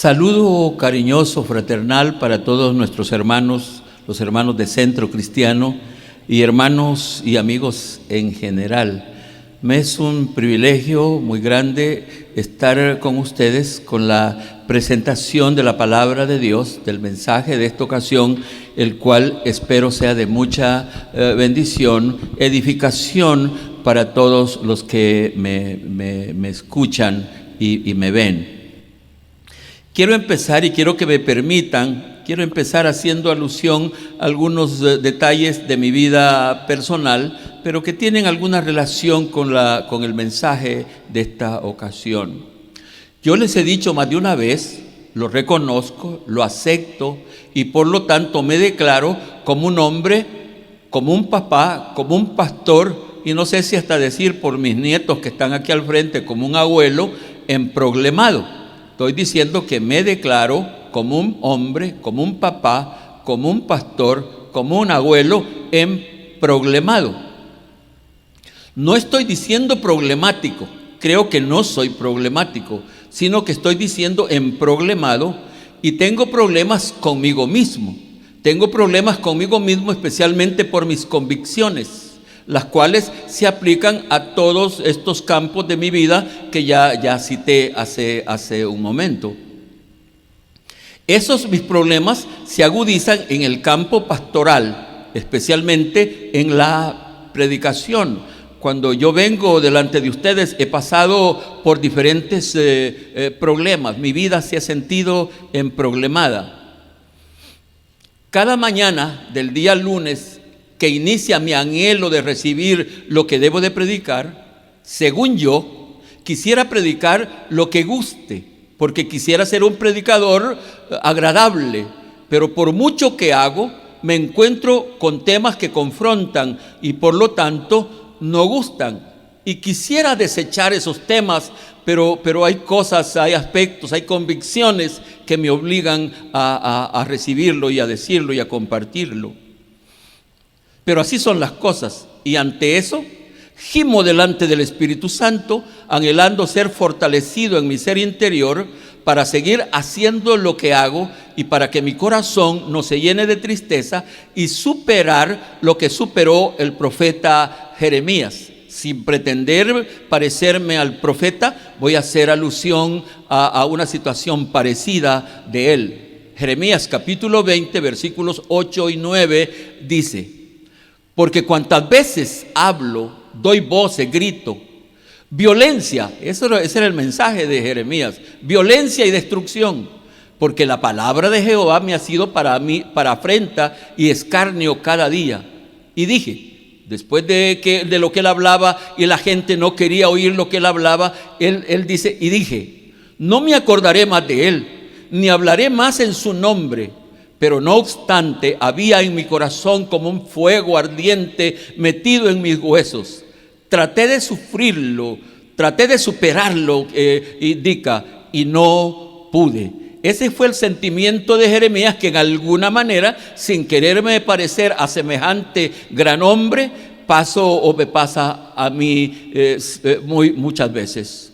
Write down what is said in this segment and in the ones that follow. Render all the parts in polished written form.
Saludo cariñoso, fraternal para todos nuestros hermanos, los hermanos de Centro Cristiano y hermanos y amigos en general. Me es un privilegio muy grande estar con ustedes con la presentación de la palabra de Dios, del mensaje de esta ocasión, el cual espero sea de mucha bendición, edificación para todos los que me escuchan y me ven. Quiero empezar y quiero que me permitan, quiero empezar haciendo alusión a algunos detalles de mi vida personal, pero que tienen alguna relación con el mensaje de esta ocasión. Yo les he dicho más de una vez, lo reconozco, lo acepto y por lo tanto me declaro como un hombre, como un papá, como un pastor y no sé si hasta decir por mis nietos que están aquí al frente como un abuelo emproblemado. Estoy diciendo que me declaro como un hombre, como un papá, como un pastor, como un abuelo emproblemado. No estoy diciendo problemático, creo que no soy problemático, sino que estoy diciendo emproblemado y tengo problemas conmigo mismo. Tengo problemas conmigo mismo especialmente por mis convicciones, las cuales se aplican a todos estos campos de mi vida que ya cité hace un momento. Esos mis problemas se agudizan en el campo pastoral, especialmente en la predicación. Cuando yo vengo delante de ustedes he pasado por diferentes problemas, mi vida se ha sentido emproblemada. Cada mañana del día lunes que inicia mi anhelo de recibir lo que debo de predicar, según yo, quisiera predicar lo que guste, porque quisiera ser un predicador agradable, pero por mucho que hago, me encuentro con temas que confrontan y por lo tanto no gustan. Y quisiera desechar esos temas, pero hay cosas, hay aspectos, hay convicciones que me obligan a recibirlo y a decirlo y a compartirlo. Pero así son las cosas y ante eso gimo delante del Espíritu Santo anhelando ser fortalecido en mi ser interior para seguir haciendo lo que hago y para que mi corazón no se llene de tristeza y superar lo que superó el profeta Jeremías. Sin pretender parecerme al profeta, voy a hacer alusión a una situación parecida de él. Jeremías capítulo 20 versículos 8 y 9 dice: porque cuantas veces hablo, doy voces, grito, violencia, ese era el mensaje de Jeremías, violencia y destrucción, porque la palabra de Jehová me ha sido para mí, para afrenta y escarnio cada día. Y dije, después de lo que él hablaba y la gente no quería oír lo que él hablaba, él dice, y dije, no me acordaré más de él, ni hablaré más en su nombre. Pero no obstante, había en mi corazón como un fuego ardiente metido en mis huesos. Traté de sufrirlo, traté de superarlo, indica, y no pude. Ese fue el sentimiento de Jeremías que en alguna manera, sin quererme parecer a semejante gran hombre, pasó o me pasa a mí muchas veces.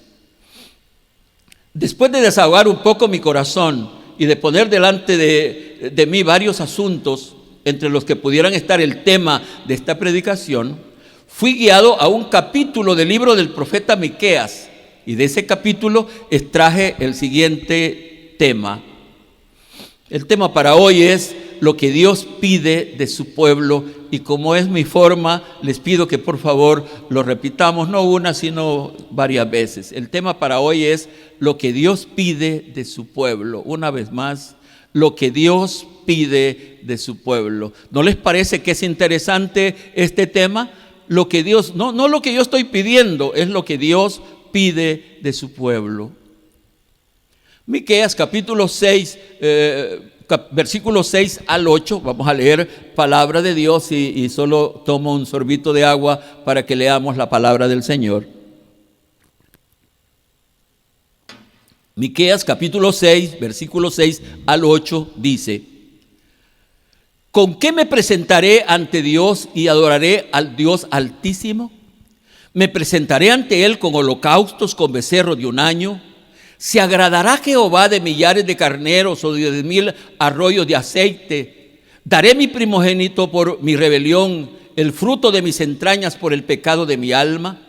Después de desahogar un poco mi corazón, y de poner delante de mí varios asuntos, entre los que pudieran estar el tema de esta predicación, fui guiado a un capítulo del libro del profeta Miqueas, y de ese capítulo extraje el siguiente tema. El tema para hoy es lo que Dios pide de su pueblo, y como es mi forma, les pido que por favor lo repitamos, no una, sino varias veces. El tema para hoy es lo que Dios pide de su pueblo. Una vez más, lo que Dios pide de su pueblo. ¿No les parece que es interesante este tema? Lo que Dios, no lo que yo estoy pidiendo, es lo que Dios pide de su pueblo. Miqueas capítulo 6, versículos 6 al 8, vamos a leer palabra de Dios y solo tomo un sorbito de agua para que leamos la palabra del Señor. Miqueas capítulo 6, versículos 6 al 8 dice: ¿con qué me presentaré ante Dios y adoraré al Dios Altísimo? Me presentaré ante Él con holocaustos, con becerro de un año. ¿Se agradará Jehová de millares de carneros o de 10,000 arroyos de aceite? ¿Daré mi primogénito por mi rebelión, el fruto de mis entrañas por el pecado de mi alma?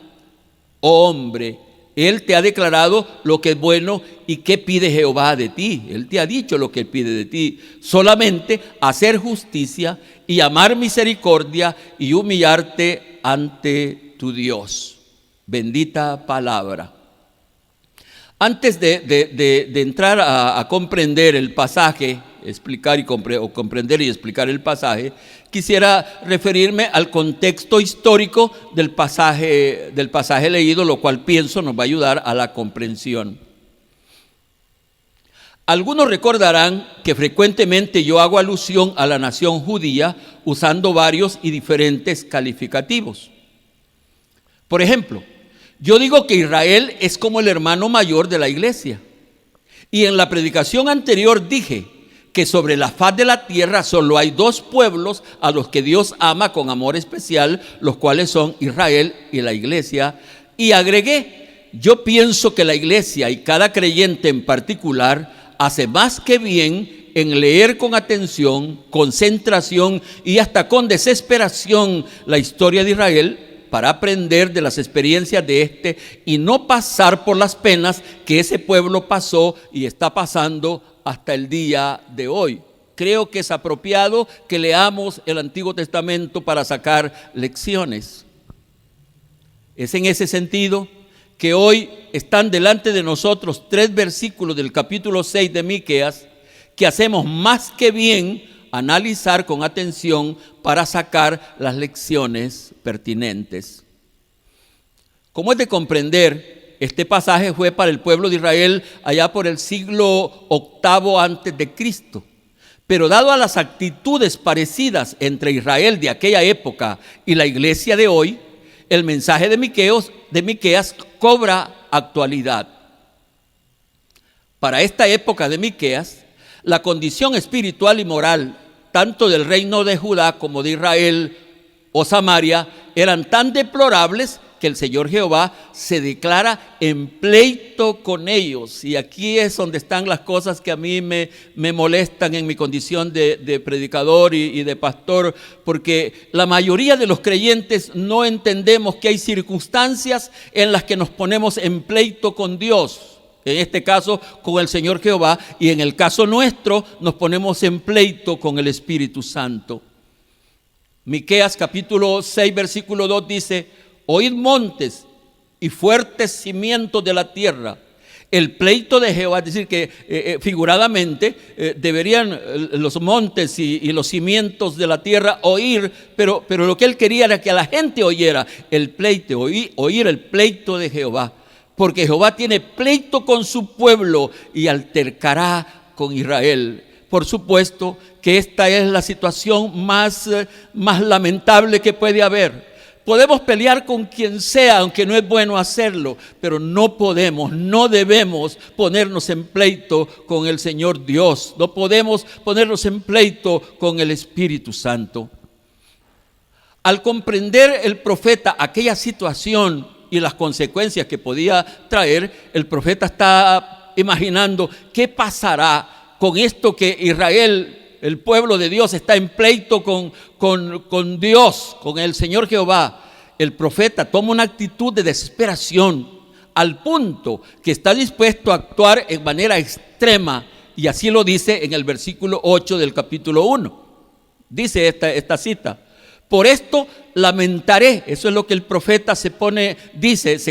Oh hombre, Él te ha declarado lo que es bueno, y qué pide Jehová de ti. Él te ha dicho lo que Él pide de ti: solamente hacer justicia y amar misericordia y humillarte ante tu Dios. Bendita palabra. Antes de entrar a comprender el pasaje, comprender y explicar el pasaje, quisiera referirme al contexto histórico del pasaje leído, lo cual pienso nos va a ayudar a la comprensión. Algunos recordarán que frecuentemente yo hago alusión a la nación judía usando varios y diferentes calificativos. Por ejemplo, yo digo que Israel es como el hermano mayor de la iglesia. Y en la predicación anterior dije que sobre la faz de la tierra solo hay dos pueblos a los que Dios ama con amor especial, los cuales son Israel y la iglesia. Y agregué, yo pienso que la iglesia y cada creyente en particular hace más que bien en leer con atención, concentración y hasta con desesperación la historia de Israel, para aprender de las experiencias de este y no pasar por las penas que ese pueblo pasó y está pasando hasta el día de hoy. Creo que es apropiado que leamos el Antiguo Testamento para sacar lecciones. Es en ese sentido que hoy están delante de nosotros 3 versículos del capítulo 6 de Miqueas que hacemos más que bien analizar con atención para sacar las lecciones pertinentes. Como es de comprender, este pasaje fue para el pueblo de Israel allá por el siglo VIII antes de Cristo. Pero dado a las actitudes parecidas entre Israel de aquella época y la iglesia de hoy, el mensaje de Miqueas cobra actualidad. Para esta época de Miqueas, la condición espiritual y moral, tanto del reino de Judá como de Israel o Samaria, eran tan deplorables que el Señor Jehová se declara en pleito con ellos. Y aquí es donde están las cosas que a mí me molestan en mi condición de predicador y de pastor, porque la mayoría de los creyentes no entendemos que hay circunstancias en las que nos ponemos en pleito con Dios. En este caso con el Señor Jehová, y en el caso nuestro nos ponemos en pleito con el Espíritu Santo. Miqueas capítulo 6 versículo 2 dice: oíd montes y fuertes cimientos de la tierra, el pleito de Jehová. Es decir que figuradamente deberían los montes y los cimientos de la tierra oír, pero lo que él quería era que a la gente oyera el pleito, oír el pleito de Jehová. Porque Jehová tiene pleito con su pueblo y altercará con Israel. Por supuesto que esta es la situación más lamentable que puede haber. Podemos pelear con quien sea, aunque no es bueno hacerlo, pero no debemos ponernos en pleito con el Señor Dios. No podemos ponernos en pleito con el Espíritu Santo. Al comprender el profeta aquella situación y las consecuencias que podía traer, el profeta está imaginando qué pasará con esto que Israel, el pueblo de Dios, está en pleito con Dios, con el Señor Jehová. El profeta toma una actitud de desesperación al punto que está dispuesto a actuar en manera extrema, y así lo dice en el versículo 8 del capítulo 1. Dice esta cita: por esto lamentaré. Eso es lo que el profeta se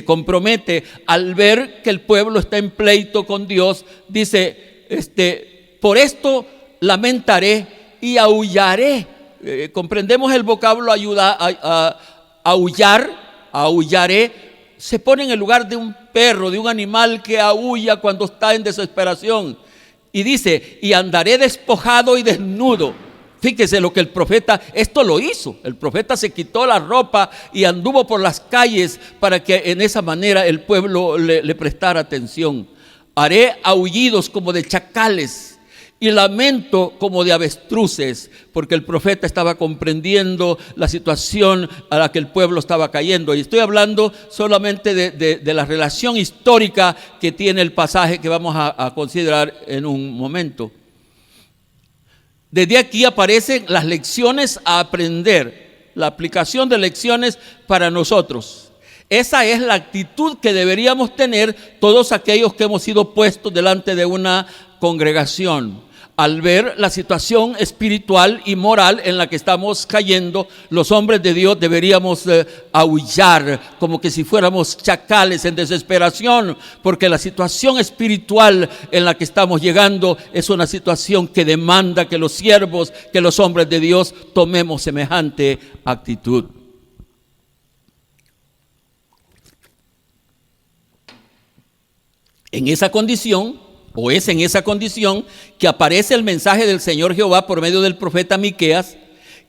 compromete al ver que el pueblo está en pleito con Dios. Dice, por esto lamentaré y aullaré. Comprendemos el vocablo aullaré. Se pone en el lugar de un perro, de un animal que aúlla cuando está en desesperación. Y dice, y andaré despojado y desnudo. Fíjese lo que el profeta, esto lo hizo. El profeta se quitó la ropa y anduvo por las calles para que en esa manera el pueblo le prestara atención. Haré aullidos como de chacales y lamento como de avestruces, porque el profeta estaba comprendiendo la situación a la que el pueblo estaba cayendo. Y estoy hablando solamente de la relación histórica que tiene el pasaje que vamos a considerar en un momento. Desde aquí aparecen las lecciones a aprender, la aplicación de lecciones para nosotros. Esa es la actitud que deberíamos tener todos aquellos que hemos sido puestos delante de una congregación. Al ver la situación espiritual y moral en la que estamos cayendo, los hombres de Dios deberíamos aullar como que si fuéramos chacales en desesperación, porque la situación espiritual en la que estamos llegando es una situación que demanda que los siervos, que los hombres de Dios tomemos semejante actitud. En esa condición, o es en esa condición que aparece el mensaje del Señor Jehová por medio del profeta Miqueas,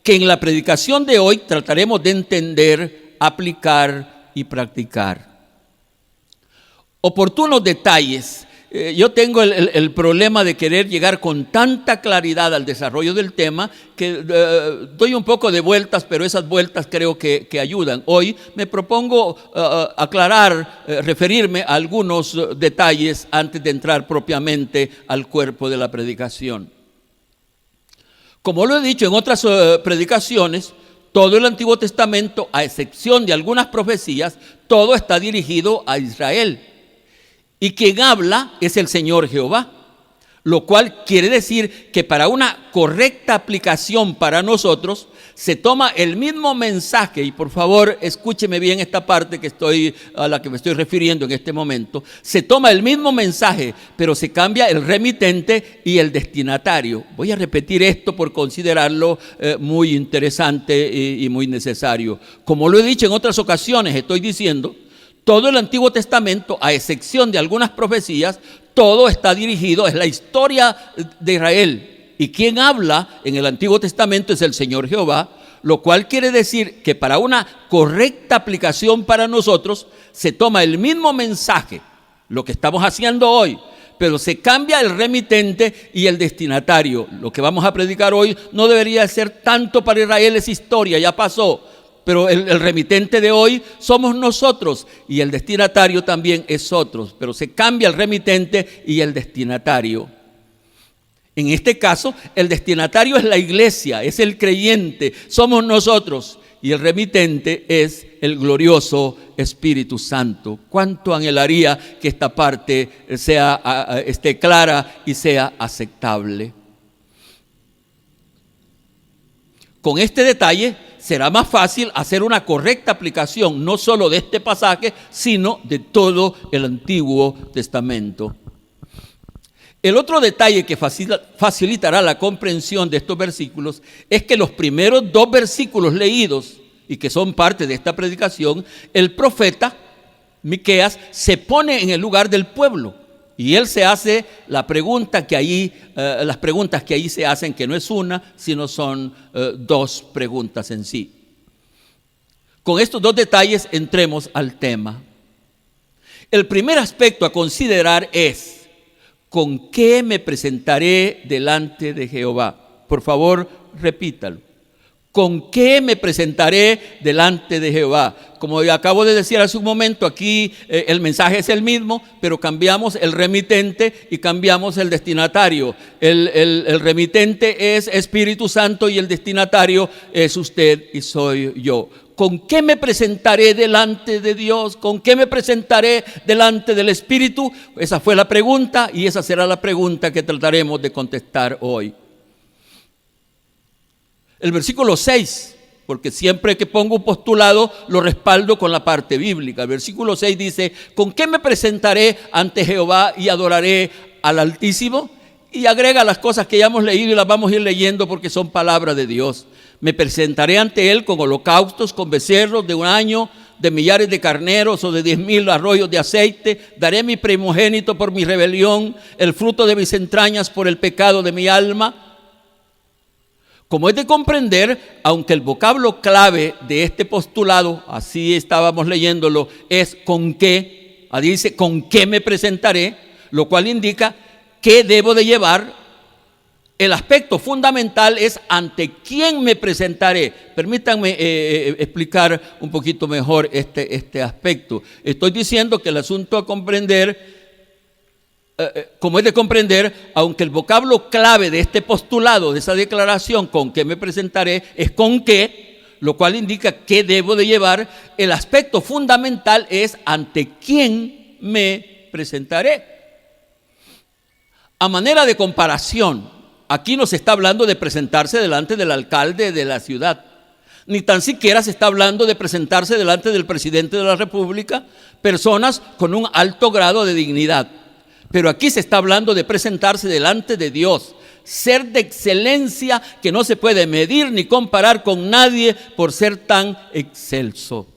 que en la predicación de hoy trataremos de entender, aplicar y practicar. Oportunos detalles. Yo tengo el problema de querer llegar con tanta claridad al desarrollo del tema que doy un poco de vueltas, pero esas vueltas creo que ayudan. Hoy me propongo aclarar, referirme a algunos detalles antes de entrar propiamente al cuerpo de la predicación. Como lo he dicho en otras predicaciones, todo el Antiguo Testamento, a excepción de algunas profecías, todo está dirigido a Israel. Y quien habla es el Señor Jehová, lo cual quiere decir que para una correcta aplicación para nosotros se toma el mismo mensaje, y por favor escúcheme bien esta parte a la que me estoy refiriendo en este momento. Se toma el mismo mensaje, pero se cambia el remitente y el destinatario. Voy a repetir esto por considerarlo muy interesante y muy necesario. Como lo he dicho en otras ocasiones, estoy diciendo, todo el Antiguo Testamento, a excepción de algunas profecías, todo está dirigido, es la historia de Israel. Y quien habla en el Antiguo Testamento es el Señor Jehová, lo cual quiere decir que para una correcta aplicación para nosotros, se toma el mismo mensaje, lo que estamos haciendo hoy, pero se cambia el remitente y el destinatario. Lo que vamos a predicar hoy no debería ser tanto para Israel, es historia, ya pasó. Pero el remitente de hoy somos nosotros y el destinatario también es otro, pero se cambia el remitente y el destinatario. En este caso, el destinatario es la iglesia, es el creyente, somos nosotros, y el remitente es el glorioso Espíritu Santo. ¿Cuánto anhelaría que esta parte esté clara y sea aceptable? Con este detalle será más fácil hacer una correcta aplicación, no solo de este pasaje, sino de todo el Antiguo Testamento. El otro detalle que facilitará la comprensión de estos versículos es que los primeros dos versículos leídos, y que son parte de esta predicación, el profeta Miqueas se pone en el lugar del pueblo. Y él se hace las preguntas que ahí se hacen, que no es una, sino son dos preguntas en sí. Con estos dos detalles entremos al tema. El primer aspecto a considerar es: ¿con qué me presentaré delante de Jehová? Por favor, repítalo. ¿Con qué me presentaré delante de Jehová? Como acabo de decir hace un momento, aquí el mensaje es el mismo, pero cambiamos el remitente y cambiamos el destinatario. El remitente es Espíritu Santo y el destinatario es usted y soy yo. ¿Con qué me presentaré delante de Dios? ¿Con qué me presentaré delante del Espíritu? Esa fue la pregunta y esa será la pregunta que trataremos de contestar hoy. El versículo 6, porque siempre que pongo un postulado lo respaldo con la parte bíblica. El versículo 6 dice: ¿con qué me presentaré ante Jehová y adoraré al Altísimo? Y agrega las cosas que ya hemos leído y las vamos a ir leyendo porque son palabra de Dios. Me presentaré ante Él con holocaustos, con becerros de un año, de millares de carneros o de 10,000 arroyos de aceite. Daré mi primogénito por mi rebelión, el fruto de mis entrañas por el pecado de mi alma. Como es de comprender, aunque el vocablo clave de este postulado, así estábamos leyéndolo, es con qué, dice con qué me presentaré, lo cual indica qué debo de llevar El aspecto fundamental es ante quién me presentaré. Permítanme explicar un poquito mejor este aspecto. Estoy diciendo que el asunto a comprender, como es de comprender, aunque el vocablo clave de este postulado, de esa declaración, con qué me presentaré, es con qué, lo cual indica qué debo de llevar, el aspecto fundamental es ante quién me presentaré. A manera de comparación, aquí no se está hablando de presentarse delante del alcalde de la ciudad, ni tan siquiera se está hablando de presentarse delante del presidente de la República, personas con un alto grado de dignidad. Pero aquí se está hablando de presentarse delante de Dios, ser de excelencia que no se puede medir ni comparar con nadie por ser tan excelso.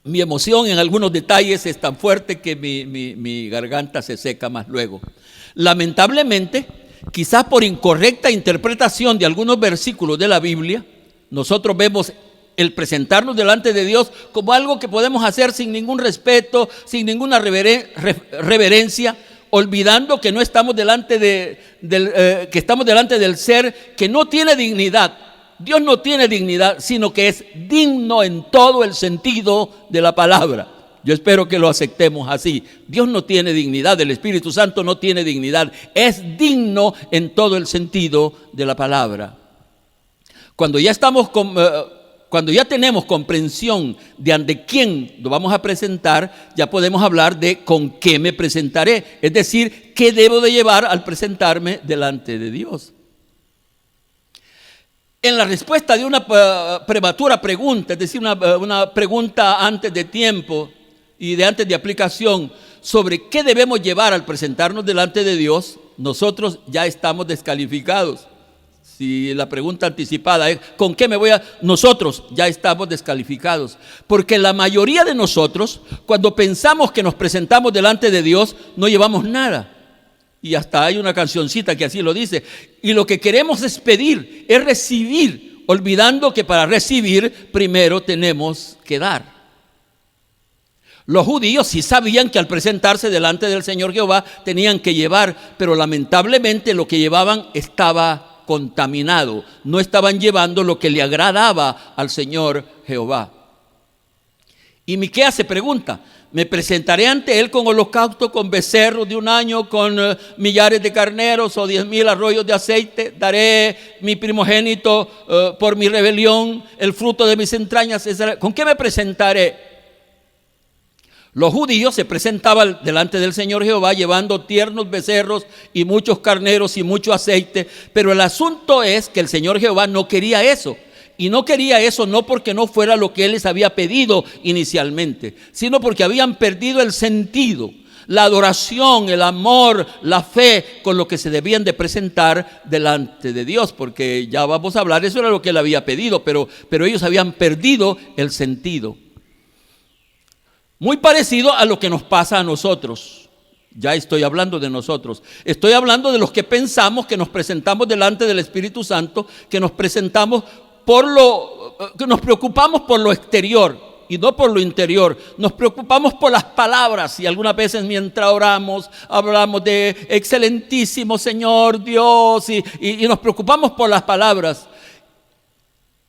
Mi emoción en algunos detalles es tan fuerte que mi garganta se seca más luego. Lamentablemente, quizás por incorrecta interpretación de algunos versículos de la Biblia, nosotros vemos el presentarnos delante de Dios como algo que podemos hacer sin ningún respeto, sin ninguna reverencia, olvidando que no estamos delante que estamos delante del ser que no tiene dignidad. Dios no tiene dignidad, sino que es digno en todo el sentido de la palabra. Yo espero que lo aceptemos así. Dios no tiene dignidad, el Espíritu Santo no tiene dignidad. Es digno en todo el sentido de la palabra. Cuando ya tenemos comprensión de ante quién nos vamos a presentar, ya podemos hablar de con qué me presentaré. Es decir, qué debo de llevar al presentarme delante de Dios. En la respuesta de una prematura pregunta, es decir, una pregunta antes de tiempo y de antes de aplicación sobre qué debemos llevar al presentarnos delante de Dios, nosotros ya estamos descalificados. Si la pregunta anticipada es ¿con qué me voy a...? Nosotros ya estamos descalificados. Porque la mayoría de nosotros, cuando pensamos que nos presentamos delante de Dios, no llevamos nada. Y hasta hay una cancioncita que así lo dice. Y lo que queremos es pedir, es recibir, olvidando que para recibir primero tenemos que dar. Los judíos sí sabían que al presentarse delante del Señor Jehová tenían que llevar, pero lamentablemente lo que llevaban estaba contaminado. No estaban llevando lo que le agradaba al Señor Jehová. Y Miqueas se pregunta, ¿me presentaré ante Él con holocausto, con becerros de un año, con millares de carneros o 10,000 arroyos de aceite? ¿Daré mi primogénito por mi rebelión, el fruto de mis entrañas? ¿Con qué me presentaré? Los judíos se presentaban delante del Señor Jehová llevando tiernos becerros y muchos carneros y mucho aceite, pero el asunto es que el Señor Jehová no quería eso. Y no quería eso no porque no fuera lo que Él les había pedido inicialmente, sino porque habían perdido el sentido, la adoración, el amor, la fe con lo que se debían de presentar delante de Dios. Porque ya vamos a hablar, eso era lo que Él había pedido, pero ellos habían perdido el sentido. Muy parecido a lo que nos pasa a nosotros. Ya estoy hablando de nosotros. Estoy hablando de los que pensamos que nos presentamos delante del Espíritu Santo, que nos presentamos que nos preocupamos por lo exterior y no por lo interior. Nos preocupamos por las palabras y algunas veces mientras oramos hablamos de excelentísimo Señor Dios y nos preocupamos por las palabras.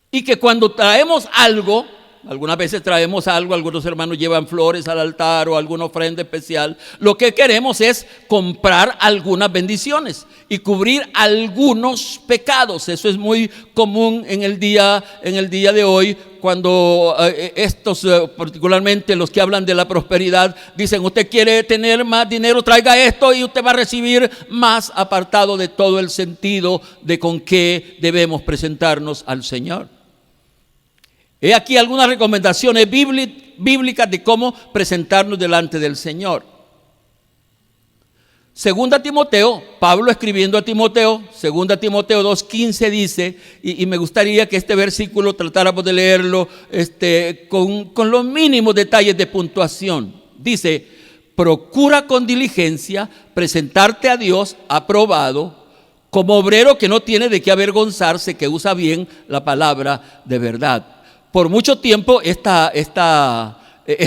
Y que cuando traemos algo, algunas veces traemos algo, algunos hermanos llevan flores al altar o alguna ofrenda especial, lo que queremos es comprar algunas bendiciones y cubrir algunos pecados. Eso es muy común en el día de hoy, cuando estos, particularmente los que hablan de la prosperidad, dicen: usted quiere tener más dinero, traiga esto y usted va a recibir más, apartado de todo el sentido de con qué debemos presentarnos al Señor. He aquí algunas recomendaciones bíblicas de cómo presentarnos delante del Señor. Segunda Timoteo, Pablo escribiendo a Timoteo, segunda Timoteo 2:15 dice, y me gustaría que este versículo tratáramos de leerlo con los mínimos detalles de puntuación. Dice: procura con diligencia presentarte a Dios aprobado, como obrero que no tiene de qué avergonzarse, que usa bien la palabra de verdad. Por mucho tiempo este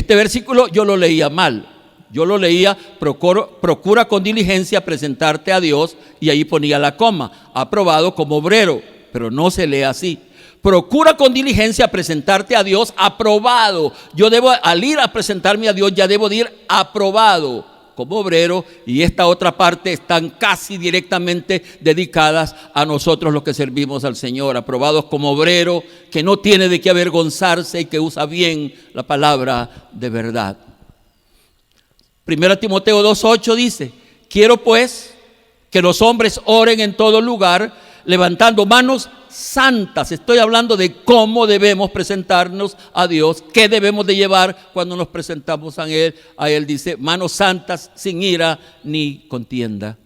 versículo yo lo leía mal. Yo lo leía, procura con diligencia presentarte a Dios, y ahí ponía la coma, aprobado como obrero, pero no se lee así. Procura con diligencia presentarte a Dios aprobado. Yo debo, al ir a presentarme a Dios, ya debo de ir aprobado como obrero, y esta otra parte están casi directamente dedicadas a nosotros los que servimos al Señor, aprobados como obrero, que no tiene de qué avergonzarse y que usa bien la palabra de verdad. 1 Timoteo 2:8 dice: quiero pues que los hombres oren en todo lugar, levantando manos santas. Estoy hablando de cómo debemos presentarnos a Dios, qué debemos de llevar cuando nos presentamos a Él. A Él dice: manos santas, sin ira ni contienda.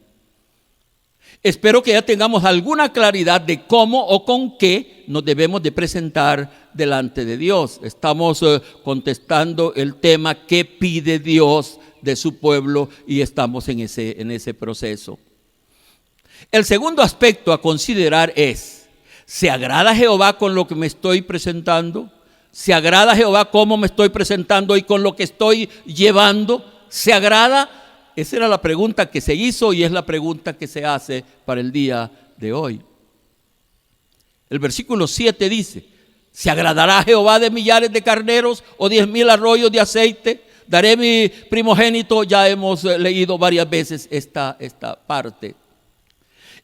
Espero que ya tengamos alguna claridad de cómo o con qué nos debemos de presentar delante de Dios. Estamos contestando el tema ¿qué pide Dios de su pueblo? Y estamos en ese proceso. El segundo aspecto a considerar es: ¿se agrada Jehová con lo que me estoy presentando? ¿Se agrada Jehová cómo me estoy presentando y con lo que estoy llevando? ¿Se agrada? Esa era la pregunta que se hizo y es la pregunta que se hace para el día de hoy. El versículo 7 dice: ¿se agradará Jehová de millares de carneros o 10,000 arroyos de aceite? Daré mi primogénito. Ya hemos leído varias veces esta parte.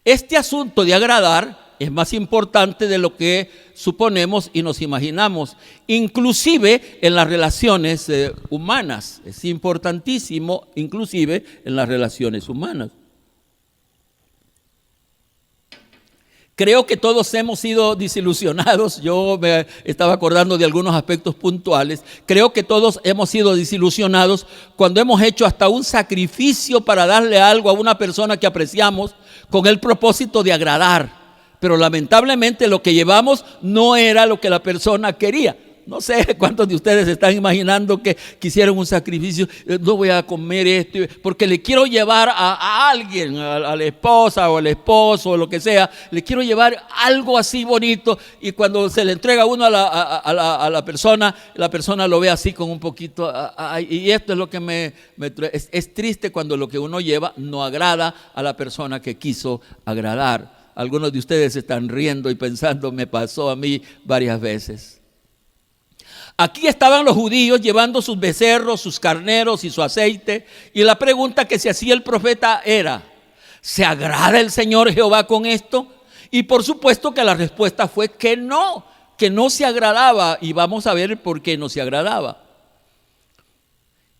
Este asunto de agradar es más importante de lo que suponemos y nos imaginamos, inclusive en las relaciones humanas. Es importantísimo, inclusive en las relaciones humanas. Creo que todos hemos sido desilusionados. Yo me estaba acordando de algunos aspectos puntuales. Creo que todos hemos sido desilusionados cuando hemos hecho hasta un sacrificio para darle algo a una persona que apreciamos con el propósito de agradar. Pero lamentablemente lo que llevamos no era lo que la persona quería. No sé cuántos de ustedes están imaginando que quisieron un sacrificio. No voy a comer esto porque le quiero llevar a alguien, a la esposa o al esposo o lo que sea. Le quiero llevar algo así bonito, y cuando se le entrega uno a la persona lo ve así con un poquito. Y esto es lo que es triste cuando lo que uno lleva no agrada a la persona que quiso agradar. Algunos de ustedes están riendo y pensando: me pasó a mí varias veces. Aquí estaban los judíos llevando sus becerros, sus carneros y su aceite, y la pregunta que se hacía el profeta era: ¿se agrada el Señor Jehová con esto? Y por supuesto que la respuesta fue que no se agradaba, y vamos a ver por qué no se agradaba.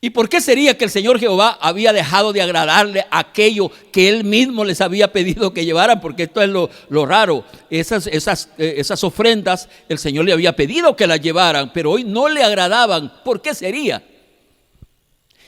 ¿Y por qué sería que el Señor Jehová había dejado de agradarle aquello que Él mismo les había pedido que llevaran? Porque esto es lo raro. Esas ofrendas el Señor le había pedido que las llevaran, pero hoy no le agradaban. ¿Por qué sería?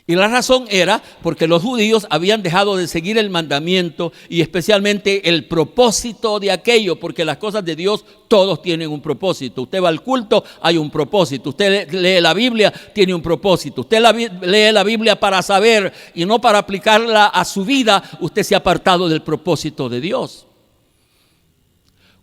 Y la razón era porque los judíos habían dejado de seguir el mandamiento y especialmente el propósito de aquello, porque las cosas de Dios todos tienen un propósito. Usted va al culto, hay un propósito. Usted lee la Biblia, tiene un propósito. Usted lee la Biblia para saber y no para aplicarla a su vida. Usted se ha apartado del propósito de Dios.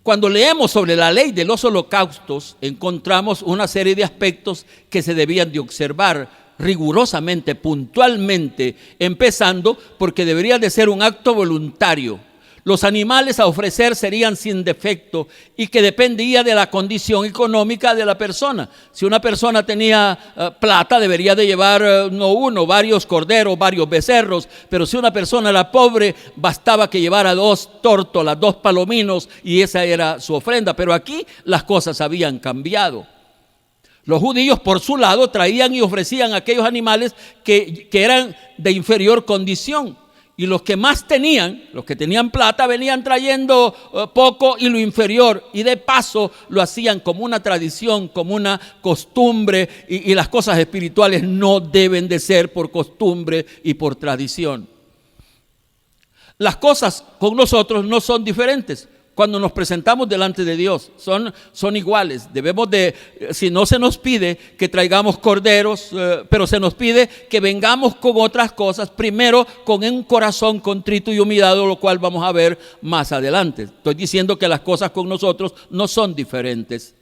Cuando leemos sobre la ley de los holocaustos, encontramos una serie de aspectos que se debían de observar rigurosamente, puntualmente, empezando porque debería de ser un acto voluntario. Los animales a ofrecer serían sin defecto y que dependía de la condición económica de la persona. Si una persona tenía plata, debería de llevar no uno, varios corderos, varios becerros, pero si una persona era pobre, bastaba que llevara 2 tórtolas, 2 palominos, y esa era su ofrenda. Pero aquí las cosas habían cambiado. Los judíos por su lado traían y ofrecían aquellos animales que eran de inferior condición, y los que más tenían, los que tenían plata, venían trayendo poco y lo inferior, y de paso lo hacían como una tradición, como una costumbre, y las cosas espirituales no deben de ser por costumbre y por tradición. Las cosas con nosotros no son diferentes. Cuando nos presentamos delante de Dios, son iguales. Debemos de, si no se nos pide que traigamos corderos, pero se nos pide que vengamos con otras cosas, primero con un corazón contrito y humillado, lo cual vamos a ver más adelante. Estoy diciendo que las cosas con nosotros no son diferentes.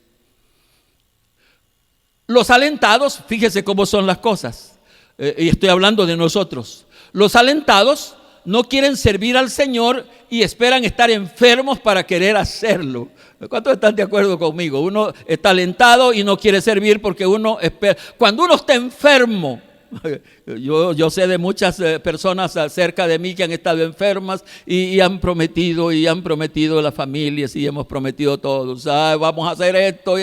Los alentados, fíjese cómo son las cosas. y estoy hablando de nosotros. Los alentados no quieren servir al Señor y esperan estar enfermos para querer hacerlo. ¿Cuántos están de acuerdo conmigo? Uno está alentado y no quiere servir porque uno espera. Cuando uno está enfermo, yo sé de muchas personas cerca de mí que han estado enfermas y han prometido las familias y hemos prometido todos, vamos a hacer esto,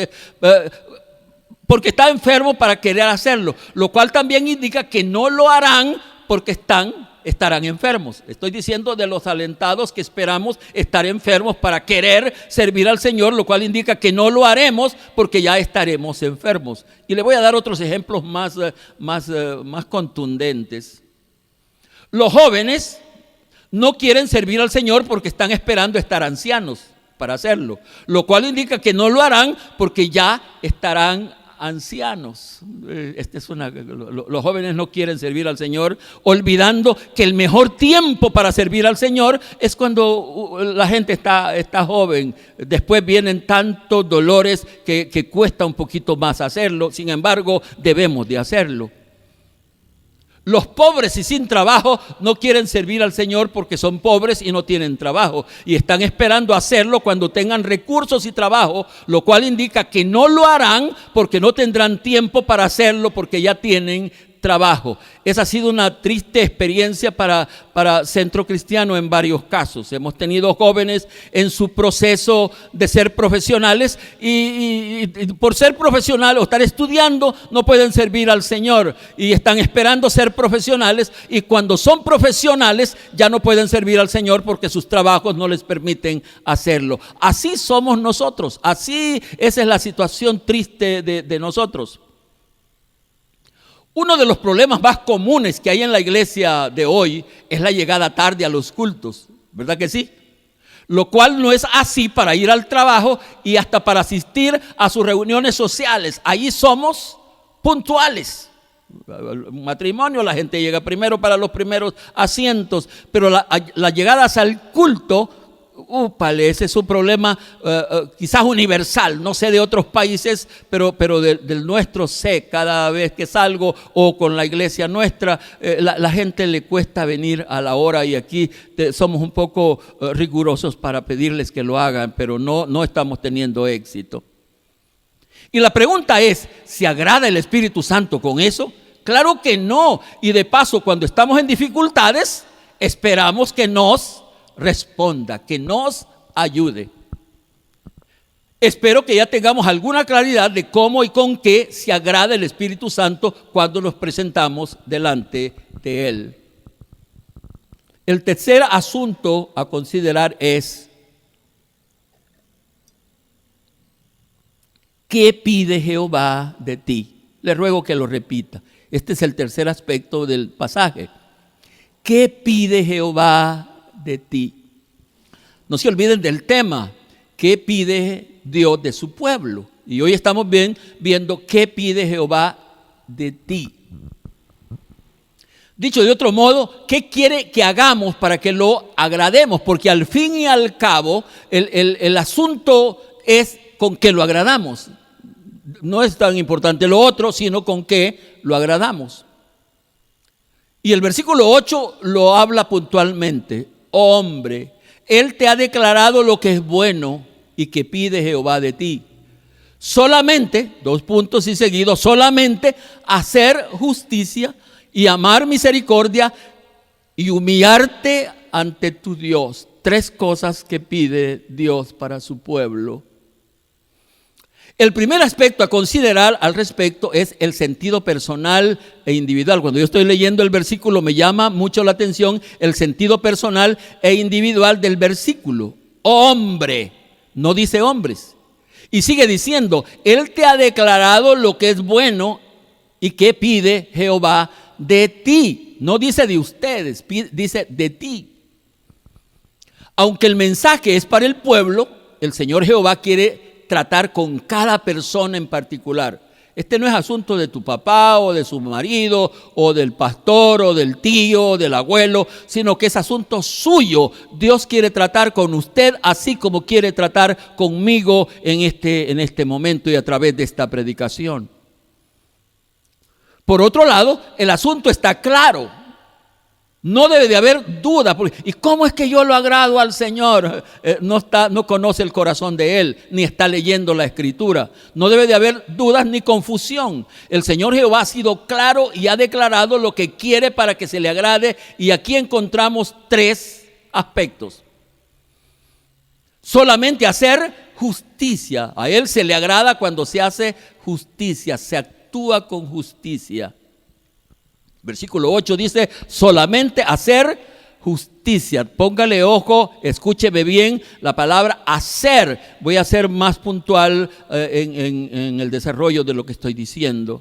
porque está enfermo para querer hacerlo, lo cual también indica que no lo harán porque estarán enfermos. Estoy diciendo de los alentados que esperamos estar enfermos para querer servir al Señor, lo cual indica que no lo haremos porque ya estaremos enfermos. Y le voy a dar otros ejemplos más contundentes. Los jóvenes no quieren servir al Señor porque están esperando estar ancianos para hacerlo, lo cual indica que no lo harán porque ya estarán ancianos. Los jóvenes no quieren servir al Señor, olvidando que el mejor tiempo para servir al Señor es cuando la gente está joven. Después vienen tantos dolores que cuesta un poquito más hacerlo. Sin embargo, debemos de hacerlo. Los pobres y sin trabajo no quieren servir al Señor porque son pobres y no tienen trabajo y están esperando hacerlo cuando tengan recursos y trabajo, lo cual indica que no lo harán porque no tendrán tiempo para hacerlo porque ya tienen trabajo. Esa ha sido una triste experiencia para Centro Cristiano en varios casos. Hemos tenido jóvenes en su proceso de ser profesionales y por ser profesionales o estar estudiando no pueden servir al Señor y están esperando ser profesionales, y cuando son profesionales ya no pueden servir al Señor porque sus trabajos no les permiten hacerlo. Así somos nosotros, esa es la situación triste de nosotros. Uno de los problemas más comunes que hay en la iglesia de hoy es la llegada tarde a los cultos, ¿verdad que sí? Lo cual no es así para ir al trabajo y hasta para asistir a sus reuniones sociales. Ahí somos puntuales. Un matrimonio, la gente llega primero para los primeros asientos, pero las llegadas al culto, ese es un problema quizás universal, no sé de otros países, pero del nuestro sé. Cada vez que salgo o con la iglesia nuestra, la gente le cuesta venir a la hora, y aquí somos un poco rigurosos para pedirles que lo hagan, pero no estamos teniendo éxito. Y la pregunta es, ¿se agrada el Espíritu Santo con eso? Claro que no. Y de paso, cuando estamos en dificultades, esperamos que nos responda, que nos ayude. Espero que ya tengamos alguna claridad de cómo y con qué se agrada el Espíritu Santo cuando nos presentamos delante de Él. El tercer asunto a considerar es: ¿qué pide Jehová de ti? Le ruego que lo repita. Este es el tercer aspecto del pasaje. ¿Qué pide Jehová de ti? No se olviden del tema, ¿qué pide Dios de su pueblo? Y hoy estamos viendo qué pide Jehová de ti. Dicho de otro modo, ¿qué quiere que hagamos para que lo agrademos? Porque al fin y al cabo, el asunto es con qué lo agradamos. No es tan importante lo otro, sino con qué lo agradamos. Y el versículo 8 lo habla puntualmente. Oh, hombre, Él te ha declarado lo que es bueno y que pide Jehová de ti. Solamente, solamente hacer justicia y amar misericordia y humillarte ante tu Dios. 3 cosas que pide Dios para su pueblo. El primer aspecto a considerar al respecto es el sentido personal e individual. Cuando yo estoy leyendo el versículo, me llama mucho la atención el sentido personal e individual del versículo. Hombre, no dice hombres. Y sigue diciendo, Él te ha declarado lo que es bueno y que pide Jehová de ti. No dice de ustedes, dice de ti. Aunque el mensaje es para el pueblo, el Señor Jehová quiere tratar con cada persona en particular. Este no es asunto de tu papá o de su marido o del pastor o del tío o del abuelo, sino que es asunto suyo. Dios quiere tratar con usted así como quiere tratar conmigo en este momento y a través de esta predicación. Por otro lado, el asunto está claro. No debe de haber duda. ¿Y cómo es que yo lo agrado al Señor? No conoce el corazón de Él, ni está leyendo la Escritura. No debe de haber dudas ni confusión. El Señor Jehová ha sido claro y ha declarado lo que quiere para que se le agrade. Y aquí encontramos 3 aspectos. Solamente hacer justicia. A Él se le agrada cuando se hace justicia, se actúa con justicia. Versículo 8 dice, solamente hacer justicia. Póngale ojo, escúcheme bien la palabra hacer. Voy a ser más puntual en el desarrollo de lo que estoy diciendo.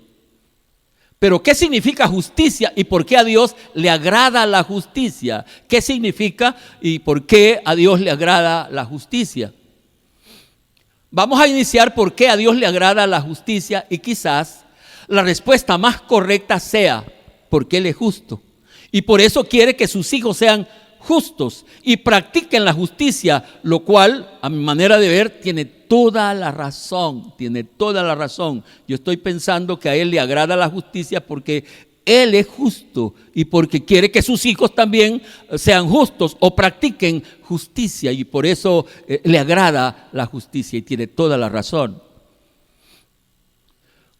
Pero ¿qué significa justicia y por qué a Dios le agrada la justicia? ¿Qué significa y por qué a Dios le agrada la justicia? Vamos a iniciar por qué a Dios le agrada la justicia y quizás la respuesta más correcta sea porque Él es justo y por eso quiere que sus hijos sean justos y practiquen la justicia, lo cual a mi manera de ver tiene toda la razón, Yo estoy pensando que a Él le agrada la justicia porque Él es justo y porque quiere que sus hijos también sean justos o practiquen justicia y por eso le agrada la justicia y tiene toda la razón.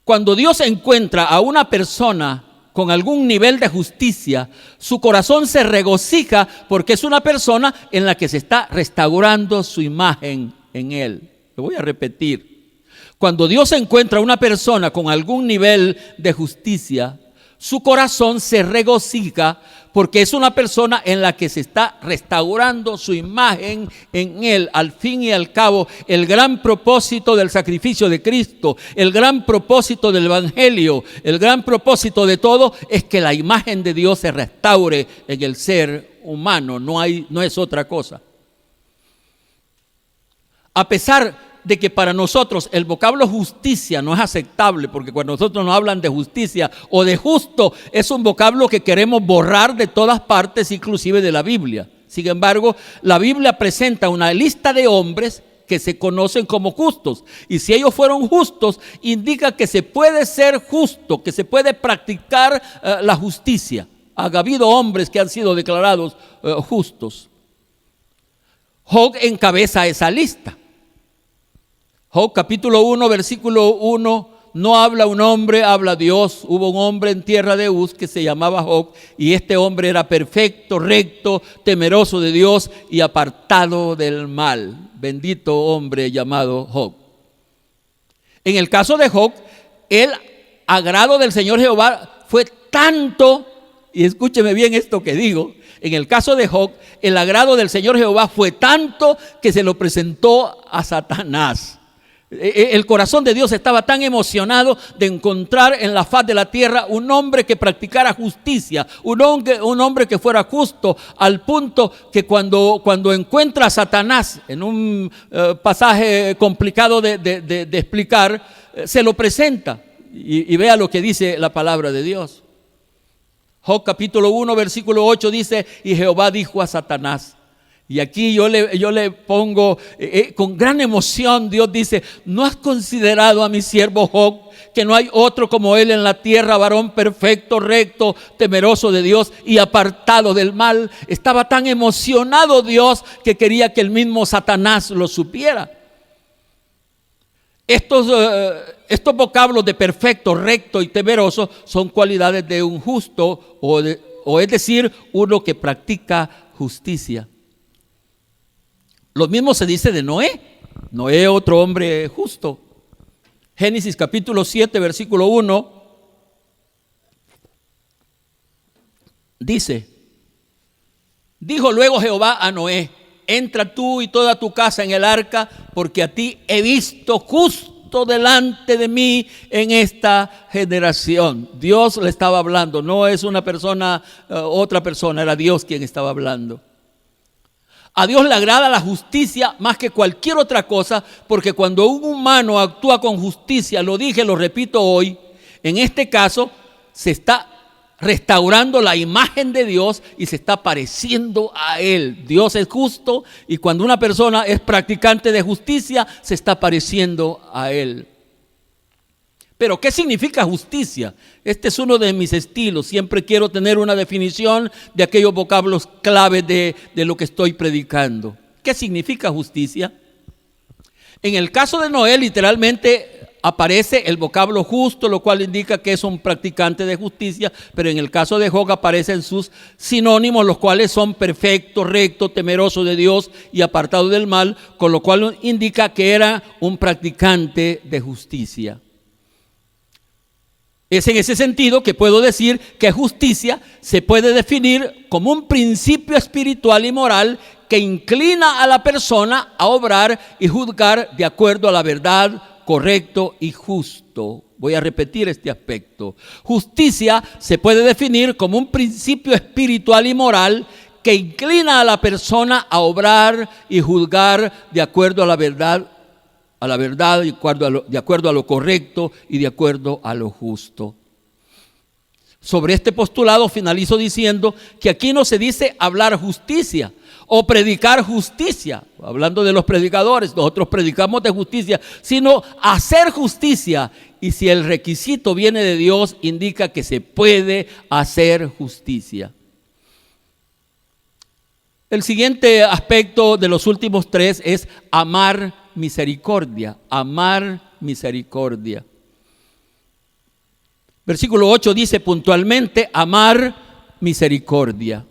Cuando Dios encuentra a una persona con algún nivel de justicia, su corazón se regocija porque es una persona en la que se está restaurando su imagen en Él. Lo voy a repetir. Cuando Dios encuentra a una persona con algún nivel de justicia, su corazón se regocija porque es una persona en la que se está restaurando su imagen en Él. Al fin y al cabo, el gran propósito del sacrificio de Cristo, el gran propósito del Evangelio, el gran propósito de todo es que la imagen de Dios se restaure en el ser humano. No es otra cosa. A pesar de que para nosotros el vocablo justicia no es aceptable, porque cuando nosotros nos hablan de justicia o de justo, es un vocablo que queremos borrar de todas partes, inclusive de la Biblia. Sin embargo, la Biblia presenta una lista de hombres que se conocen como justos, y si ellos fueron justos, indica que se puede ser justo, que se puede practicar la justicia. Ha habido hombres que han sido declarados justos. Job encabeza esa lista. Job capítulo 1, versículo 1, no habla un hombre, habla Dios. Hubo un hombre en tierra de Uz que se llamaba Job y este hombre era perfecto, recto, temeroso de Dios y apartado del mal. Bendito hombre llamado Job. En el caso de Job, el agrado del Señor Jehová fue tanto, y escúcheme bien esto que digo, en el caso de Job, el agrado del Señor Jehová fue tanto que se lo presentó a Satanás. El corazón de Dios estaba tan emocionado de encontrar en la faz de la tierra un hombre que practicara justicia, un hombre que fuera justo, al punto que cuando encuentra a Satanás, en un pasaje complicado de explicar, se lo presenta y vea lo que dice la palabra de Dios. Job capítulo 1 versículo 8 dice, y Jehová dijo a Satanás. Y aquí yo le pongo con gran emoción, Dios dice, ¿no has considerado a mi siervo Job, que no hay otro como él en la tierra, varón perfecto, recto, temeroso de Dios y apartado del mal? Estaba tan emocionado Dios que quería que el mismo Satanás lo supiera. Estos vocablos de perfecto, recto y temeroso son cualidades de un justo o es decir, uno que practica justicia. Lo mismo se dice de Noé. Noé, otro hombre justo. Génesis capítulo 7, versículo 1. Dice, dijo luego Jehová a Noé, entra tú y toda tu casa en el arca, porque a ti he visto justo delante de mí en esta generación. Dios le estaba hablando, no es una persona, otra persona, era Dios quien estaba hablando. A Dios le agrada la justicia más que cualquier otra cosa, porque cuando un humano actúa con justicia, lo dije, lo repito hoy, en este caso se está restaurando la imagen de Dios y se está pareciendo a Él. Dios es justo y cuando una persona es practicante de justicia, se está pareciendo a Él. Pero ¿qué significa justicia? Este es uno de mis estilos. Siempre quiero tener una definición de aquellos vocablos clave de lo que estoy predicando. ¿Qué significa justicia? En el caso de Noé, literalmente aparece el vocablo justo, lo cual indica que es un practicante de justicia, pero en el caso de Job aparecen sus sinónimos, los cuales son perfecto, recto, temeroso de Dios y apartado del mal, con lo cual indica que era un practicante de justicia. Es en ese sentido que puedo decir que justicia se puede definir como un principio espiritual y moral que inclina a la persona a obrar y juzgar de acuerdo a la verdad, correcto y justo. Voy a repetir este aspecto. Justicia se puede definir como un principio espiritual y moral que inclina a la persona a obrar y juzgar de acuerdo a la verdad, de acuerdo a lo correcto y de acuerdo a lo justo. Sobre este postulado finalizo diciendo que aquí no se dice hablar justicia o predicar justicia, hablando de los predicadores, nosotros predicamos de justicia, sino hacer justicia. Y si el requisito viene de Dios, indica que se puede hacer justicia. El siguiente aspecto de los últimos tres es amar misericordia, amar misericordia. Versículo 8 dice puntualmente amar misericordia.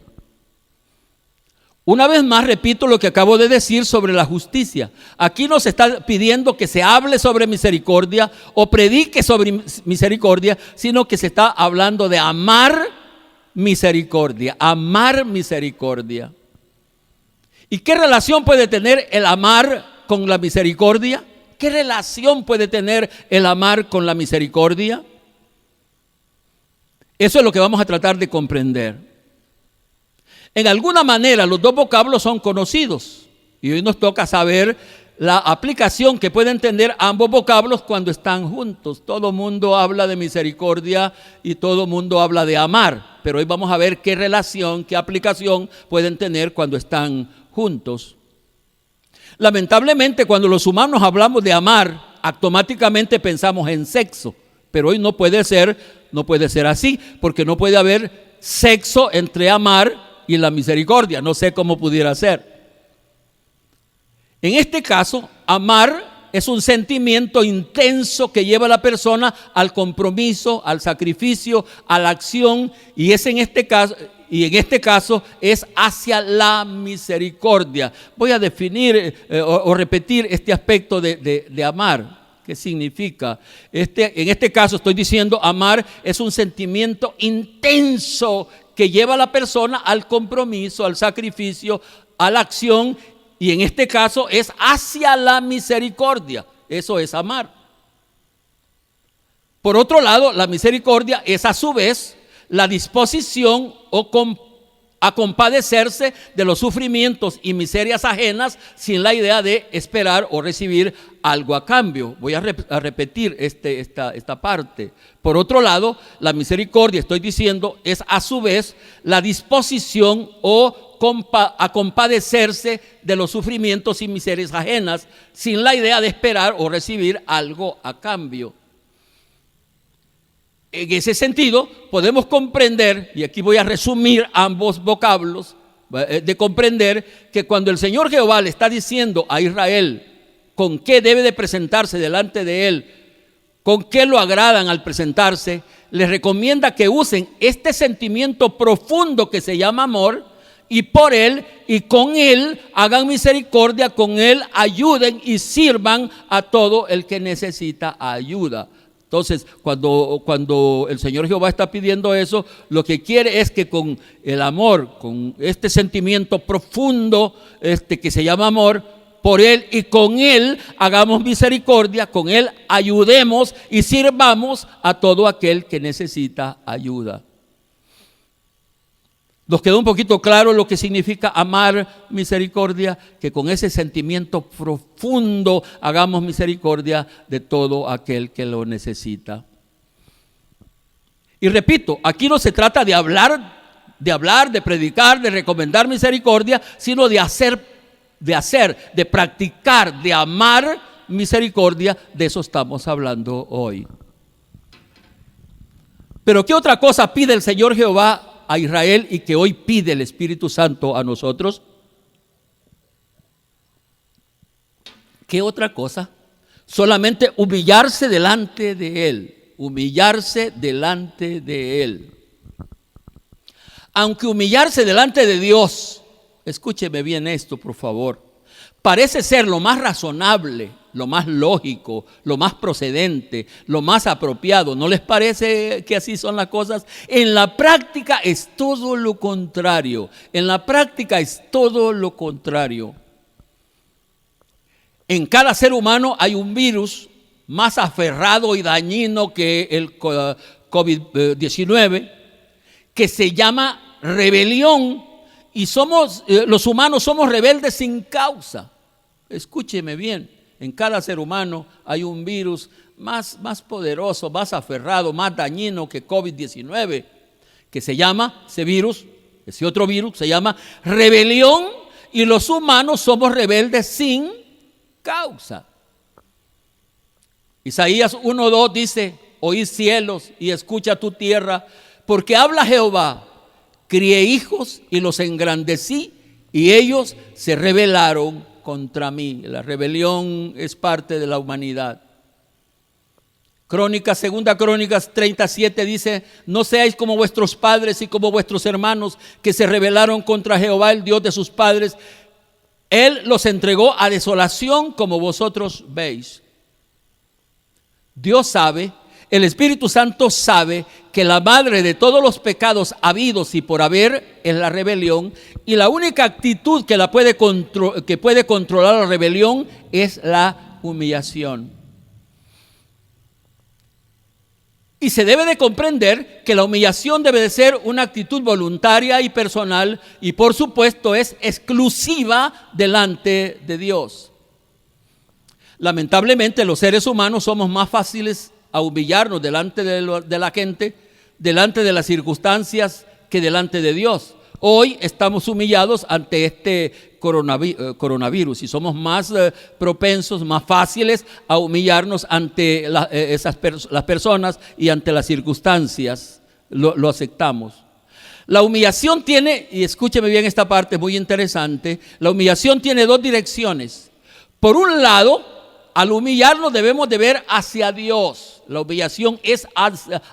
Una vez más repito lo que acabo de decir sobre la justicia. Aquí no se está pidiendo que se hable sobre misericordia o predique sobre misericordia, sino que se está hablando de amar misericordia, amar misericordia. ¿Y qué relación puede tener el amar con la misericordia? ¿Qué relación puede tener el amar con la misericordia? Eso es lo que vamos a tratar de comprender. En alguna manera los dos vocablos son conocidos y hoy nos toca saber la aplicación que pueden tener ambos vocablos cuando están juntos. Todo mundo habla de misericordia y todo mundo habla de amar, pero hoy vamos a ver qué relación, qué aplicación pueden tener cuando están juntos. Lamentablemente, cuando los humanos hablamos de amar, automáticamente pensamos en sexo, pero hoy no puede ser así, porque no puede haber sexo entre amar y la misericordia. No sé cómo pudiera ser. En este caso, amar es un sentimiento intenso que lleva a la persona al compromiso, al sacrificio, a la acción, y en este caso es hacia la misericordia. Voy a definir o repetir este aspecto de amar. ¿Qué significa? En este caso estoy diciendo amar es un sentimiento intenso que lleva a la persona al compromiso, al sacrificio, a la acción, y en este caso es hacia la misericordia. Eso es amar. Por otro lado, la misericordia es a su vez la disposición a compadecerse de los sufrimientos y miserias ajenas sin la idea de esperar o recibir algo a cambio. Voy a repetir esta parte. Por otro lado, la misericordia, estoy diciendo, es a su vez la disposición a compadecerse de los sufrimientos y miserias ajenas sin la idea de esperar o recibir algo a cambio. En ese sentido, podemos comprender, y aquí voy a resumir ambos vocablos, de comprender que cuando el Señor Jehová le está diciendo a Israel con qué debe de presentarse delante de él, con qué lo agradan al presentarse, les recomienda que usen este sentimiento profundo que se llama amor, y por él y con él hagan misericordia, con él ayuden y sirvan a todo el que necesita ayuda. Entonces, cuando el Señor Jehová está pidiendo eso, lo que quiere es que con el amor, con este sentimiento profundo que se llama amor, por Él y con Él hagamos misericordia, con Él ayudemos y sirvamos a todo aquel que necesita ayuda. Nos quedó un poquito claro lo que significa amar misericordia, que con ese sentimiento profundo hagamos misericordia de todo aquel que lo necesita. Y repito, aquí no se trata de hablar, de predicar, de recomendar misericordia, sino de practicar, de amar misericordia. De eso estamos hablando hoy. Pero ¿qué otra cosa pide el Señor Jehová a Israel y que hoy pide el Espíritu Santo a nosotros? ¿Qué otra cosa? Solamente humillarse delante de Él. Humillarse delante de Él. Aunque humillarse delante de Dios, escúcheme bien esto, por favor, parece ser lo más razonable, lo más lógico, lo más procedente, lo más apropiado. ¿No les parece que así son las cosas? En la práctica es todo lo contrario. En la práctica es todo lo contrario. En cada ser humano hay un virus más aferrado y dañino que el COVID-19, que se llama rebelión, y los humanos somos rebeldes sin causa. Escúcheme bien, en cada ser humano hay un virus más poderoso, más aferrado, más dañino que COVID-19, que se llama, ese otro virus se llama rebelión, y los humanos somos rebeldes sin causa. Isaías 1:2 dice: oí cielos y escucha tu tierra, porque habla Jehová, crié hijos y los engrandecí, y ellos se rebelaron contra mí. La rebelión es parte de la humanidad. Segunda Crónicas 37 dice: no seáis como vuestros padres y como vuestros hermanos, que se rebelaron contra Jehová, el Dios de sus padres. Él los entregó a desolación, como vosotros veis. Dios sabe, el Espíritu Santo sabe que la madre de todos los pecados habidos y por haber es la rebelión, y la única actitud que puede controlar la rebelión es la humillación. Y se debe de comprender que la humillación debe de ser una actitud voluntaria y personal, y por supuesto es exclusiva delante de Dios. Lamentablemente los seres humanos somos más fáciles a humillarnos delante de la gente, delante de las circunstancias, que delante de Dios. Hoy estamos humillados ante este coronavirus y somos más propensos, más fáciles a humillarnos ante las personas y ante las circunstancias. Lo aceptamos. La humillación tiene, y escúcheme bien esta parte, muy interesante, la humillación tiene dos direcciones. Por un lado, al humillarnos debemos de ver hacia Dios. La humillación es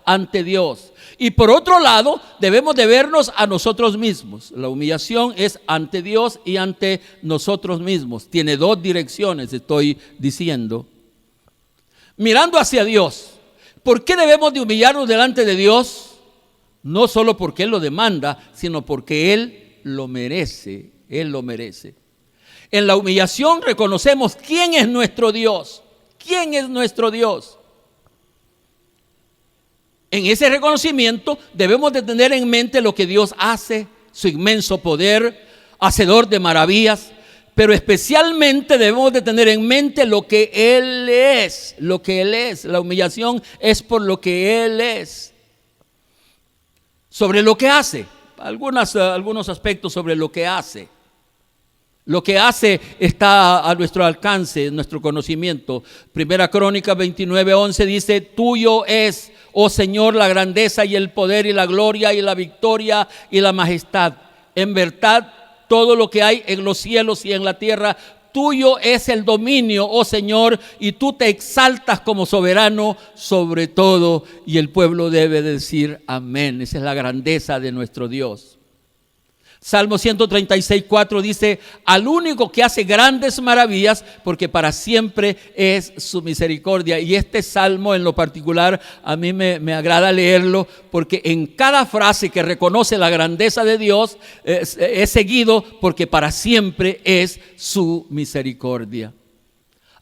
ante Dios. Y por otro lado, debemos de vernos a nosotros mismos. La humillación es ante Dios y ante nosotros mismos. Tiene dos direcciones, estoy diciendo. Mirando hacia Dios. ¿Por qué debemos de humillarnos delante de Dios? No solo porque Él lo demanda, sino porque Él lo merece. Él lo merece. En la humillación reconocemos quién es nuestro Dios. ¿Quién es nuestro Dios? En ese reconocimiento debemos de tener en mente lo que Dios hace, su inmenso poder, hacedor de maravillas, pero especialmente debemos de tener en mente lo que Él es, lo que Él es. La humillación es por lo que Él es. Sobre lo que hace, algunos aspectos sobre lo que hace. Lo que hace está a nuestro alcance, en nuestro conocimiento. Primera Crónica 29:11 dice: tuyo es, oh Señor, la grandeza y el poder y la gloria y la victoria y la majestad. En verdad, todo lo que hay en los cielos y en la tierra, tuyo es el dominio, oh Señor, y tú te exaltas como soberano sobre todo. Y el pueblo debe decir amén. Esa es la grandeza de nuestro Dios. Salmo 136:4 dice: al único que hace grandes maravillas, porque para siempre es su misericordia. Y este salmo en lo particular a mí me agrada leerlo, porque en cada frase que reconoce la grandeza de Dios es seguido porque para siempre es su misericordia.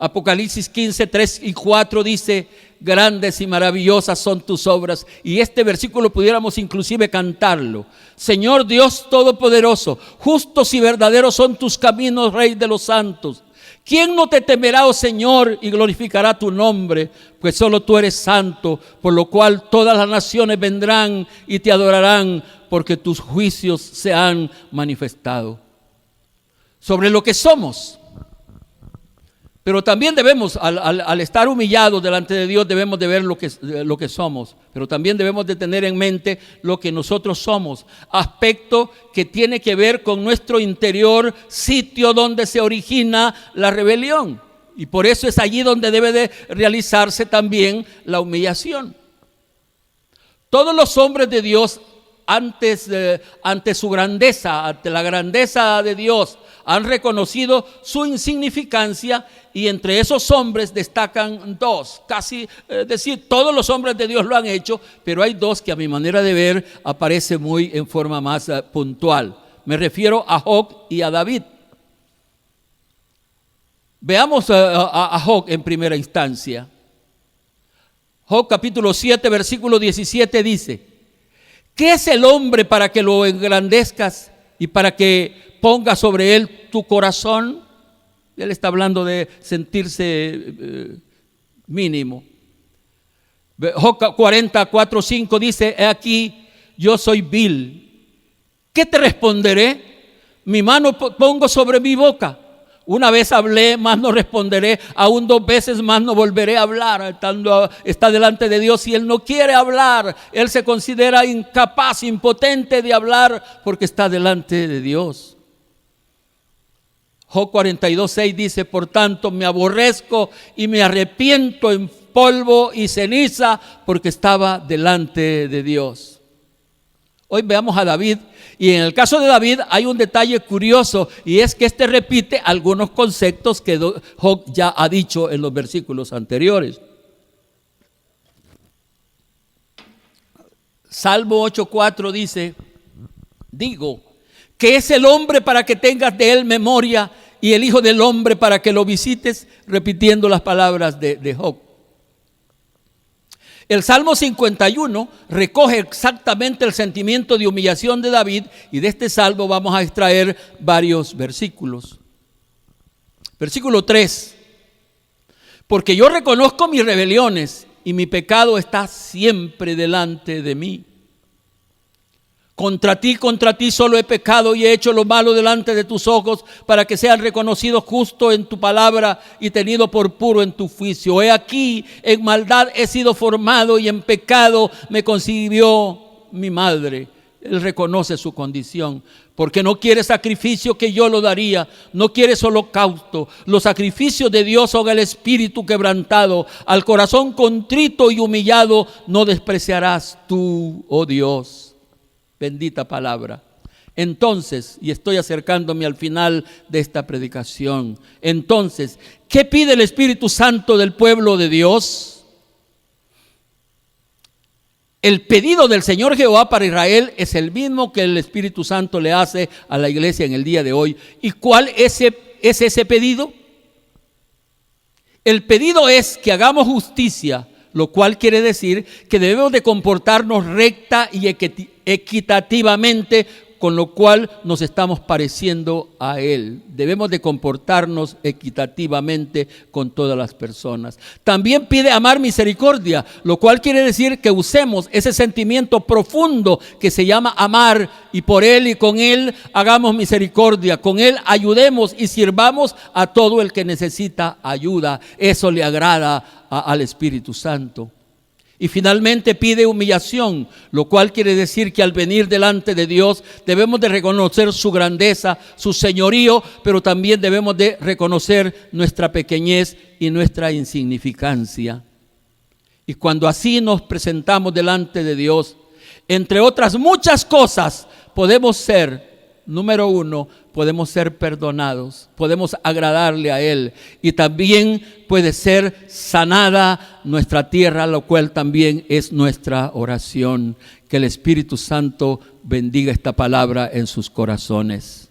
Apocalipsis 15:3-4 dice: grandes y maravillosas son tus obras. Y este versículo pudiéramos inclusive cantarlo. Señor Dios Todopoderoso, justos y verdaderos son tus caminos, Rey de los santos. ¿Quién no te temerá, oh Señor, y glorificará tu nombre? Pues solo tú eres santo, por lo cual todas las naciones vendrán y te adorarán, porque tus juicios se han manifestado. Sobre lo que somos, Pero también debemos, al estar humillados delante de Dios, debemos de ver lo que somos. Pero también debemos de tener en mente lo que nosotros somos. Aspecto que tiene que ver con nuestro interior, sitio donde se origina la rebelión. Y por eso es allí donde debe de realizarse también la humillación. Todos los hombres de Dios, ante su grandeza, ante la grandeza de Dios, han reconocido su insignificancia, y entre esos hombres destacan dos. Decir, todos los hombres de Dios lo han hecho, pero hay dos que a mi manera de ver aparecen muy en forma más puntual. Me refiero a Job y a David. Veamos a Job en primera instancia. Job capítulo 7, versículo 17 dice: ¿qué es el hombre para que lo engrandezcas y para que pongas sobre él tu corazón? Él está hablando de sentirse mínimo. Job 44, 5 dice: he aquí, yo soy vil. ¿Qué te responderé? Mi mano pongo sobre mi boca. Una vez hablé, más no responderé. Aún 2 veces más no volveré a hablar. Está delante de Dios y él no quiere hablar. Él se considera incapaz, impotente de hablar porque está delante de Dios. Job 42, 6 dice: por tanto me aborrezco y me arrepiento en polvo y ceniza, porque estaba delante de Dios. Hoy veamos a David, y en el caso de David hay un detalle curioso, y es que repite algunos conceptos que Job ya ha dicho en los versículos anteriores. Salmo 8:4 dice: digo, ¿qué es el hombre para que tengas de él memoria, y el hijo del hombre para que lo visites? Repitiendo las palabras de Job. El Salmo 51 recoge exactamente el sentimiento de humillación de David, y de este salmo vamos a extraer varios versículos. Versículo 3: porque yo reconozco mis rebeliones y mi pecado está siempre delante de mí. Contra ti solo he pecado y he hecho lo malo delante de tus ojos, para que sean reconocidos justo en tu palabra y tenido por puro en tu juicio. He aquí, en maldad he sido formado y en pecado me concibió mi madre. Él reconoce su condición, porque no quiere sacrificio que yo lo daría, no quieres holocausto. Los sacrificios de Dios son el espíritu quebrantado, al corazón contrito y humillado no despreciarás tú, oh Dios. Bendita palabra. Entonces, y estoy acercándome al final de esta predicación, entonces, ¿qué pide el Espíritu Santo del pueblo de Dios? El pedido del Señor Jehová para Israel es el mismo que el Espíritu Santo le hace a la iglesia en el día de hoy. ¿Y cuál es ese pedido? El pedido es que hagamos justicia, lo cual quiere decir que debemos de comportarnos recta y equitativamente, con lo cual nos estamos pareciendo a Él. Debemos de comportarnos equitativamente con todas las personas. También pide amar misericordia, lo cual quiere decir que usemos ese sentimiento profundo que se llama amar, y por Él y con Él hagamos misericordia. Con Él ayudemos y sirvamos a todo el que necesita ayuda. Eso le agrada al Espíritu Santo. Y finalmente pide humillación, lo cual quiere decir que al venir delante de Dios debemos de reconocer su grandeza, su señorío, pero también debemos de reconocer nuestra pequeñez y nuestra insignificancia. Y cuando así nos presentamos delante de Dios, entre otras muchas cosas, podemos ser, número 1, podemos ser perdonados, podemos agradarle a Él, y también puede ser sanada nuestra tierra, lo cual también es nuestra oración. Que el Espíritu Santo bendiga esta palabra en sus corazones.